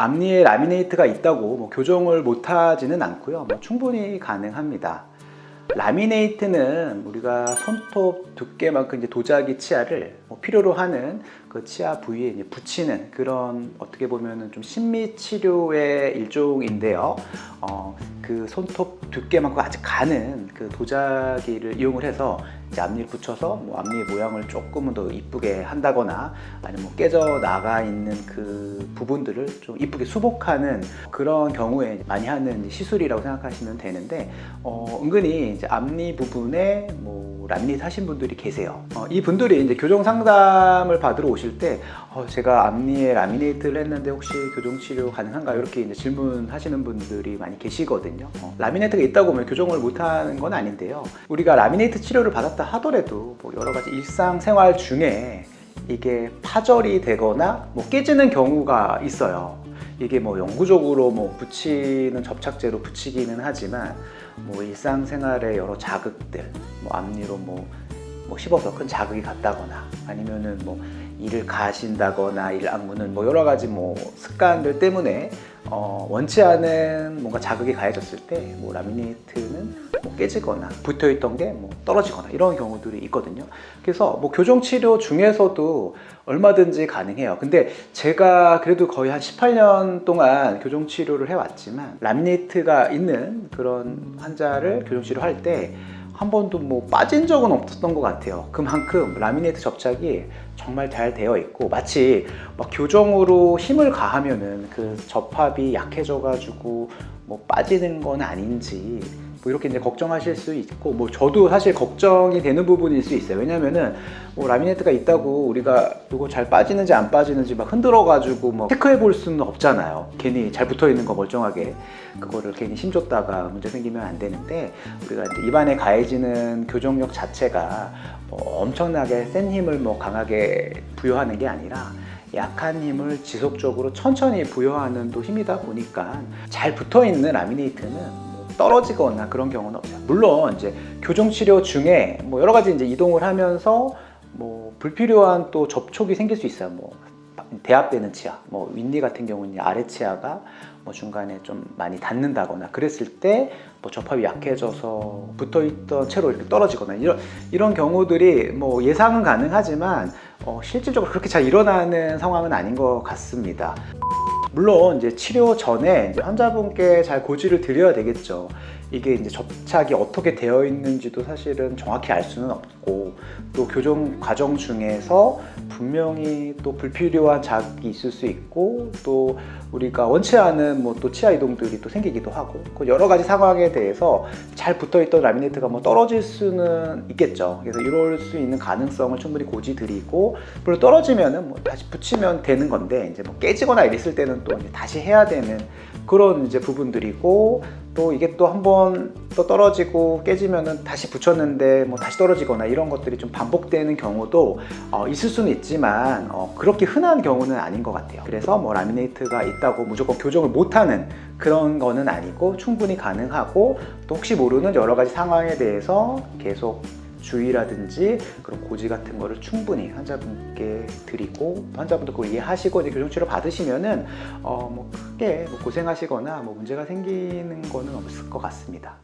앞니에 라미네이트가 있다고 교정을 못하지는 않고요. 충분히 가능합니다. 라미네이트는 우리가 손톱 두께만큼 이제 도자기 치아를 필요로 하는 그 치아 부위에 이제 붙이는 그런 어떻게 보면은 좀 심미 치료의 일종인데요. 그 손톱 두께만큼 아주 가는 그 도자기를 이용을 해서 이제 앞니를 붙여서 앞니의 모양을 조금은 더 이쁘게 한다거나 아니면 깨져 나가 있는 그 부분들을 좀 이쁘게 수복하는 그런 경우에 많이 하는 시술이라고 생각하시면 되는데, 은근히 이제 앞니 부분에 라미네이트 하신 분들이 계세요. 이 분들이 이제 교정 상담을 받으러 오실 때 제가 앞니에 라미네이트를 했는데 혹시 교정 치료 가능한가요? 이렇게 이제 질문하시는 분들이 많이 계시거든요. 라미네이트가 있다고 하면 교정을 못하는 건 아닌데요. 우리가 라미네이트 치료를 받았다 하더라도 여러 가지 일상생활 중에 이게 파절이 되거나 깨지는 경우가 있어요. 이게 영구적으로 붙이는 접착제로 붙이기는 하지만 일상생활의 여러 자극들, 앞니로 씹어서 큰 자극이 갔다거나 아니면은 이를 가신다거나 이를 악무는 여러 가지 습관들 때문에 원치 않은 뭔가 자극이 가해졌을 때 라미네이트는 깨지거나 붙어있던 게 떨어지거나 이런 경우들이 있거든요. 그래서 교정 치료 중에서도 얼마든지 가능해요. 근데 제가 그래도 거의 한 18년 동안 교정 치료를 해왔지만 라미네이트가 있는 그런 환자를 교정 치료할 때 한 번도 빠진 적은 없었던 것 같아요. 그만큼 라미네이트 접착이 정말 잘 되어 있고, 마치 교정으로 힘을 가하면은 그 접합이 약해져 가지고 빠지는 건 아닌지 이렇게 이제 걱정하실 수 있고, 저도 사실 걱정이 되는 부분일 수 있어요. 왜냐면은 라미네이트가 있다고 우리가 이거 잘 빠지는지 안 빠지는지 흔들어 가지고 체크해 볼 수는 없잖아요. 괜히 잘 붙어 있는 거 멀쩡하게 그거를 괜히 힘 줬다가 문제 생기면 안 되는데, 우리가 이제 입안에 가해지는 교정력 자체가 엄청나게 센 힘을 강하게 부여하는 게 아니라 약한 힘을 지속적으로 천천히 부여하는 또 힘이다 보니까 잘 붙어 있는 라미네이트는 떨어지거나 그런 경우는 없어요. 물론 이제 교정 치료 중에 여러 가지 이제 이동을 하면서 불필요한 또 접촉이 생길 수 있어요. 대합되는 치아, 윗니 같은 경우는 아래 치아가 중간에 좀 많이 닿는다거나 그랬을 때 접합이 약해져서 붙어있던 채로 이렇게 떨어지거나 이런 경우들이 예상은 가능하지만 실질적으로 그렇게 잘 일어나는 상황은 아닌 것 같습니다. 물론 이제 치료 전에 이제 환자분께 잘 고지를 드려야 되겠죠. 이게 이제 접착이 어떻게 되어 있는지도 사실은 정확히 알 수는 없고, 또 교정 과정 중에서 분명히 또 불필요한 자극이 있을 수 있고, 또 우리가 원치 않은 또 치아 이동들이 또 생기기도 하고, 여러 가지 상황에 대해서 잘 붙어있던 라미네이트가 떨어질 수는 있겠죠. 그래서 이럴 수 있는 가능성을 충분히 고지 드리고, 물론 떨어지면은 다시 붙이면 되는 건데, 이제 깨지거나 이랬을 때는 또 다시 해야 되는 그런 이제 부분들이고, 또 이게 또 한 번 또 떨어지고 깨지면은 다시 붙였는데 다시 떨어지거나 이런 것들이 좀 반복되는 경우도 있을 수는 있지만 그렇게 흔한 경우는 아닌 것 같아요. 그래서 라미네이트가 있다고 무조건 교정을 못하는 그런 거는 아니고 충분히 가능하고, 또 혹시 모르는 여러 가지 상황에 대해서 계속 주의라든지 그런 고지 같은 거를 충분히 환자분께 드리고, 환자분도 그걸 이해하시고 이제 교정 치료 받으시면은 크게 고생하시거나 문제가 생기는 거는 없을 것 같습니다.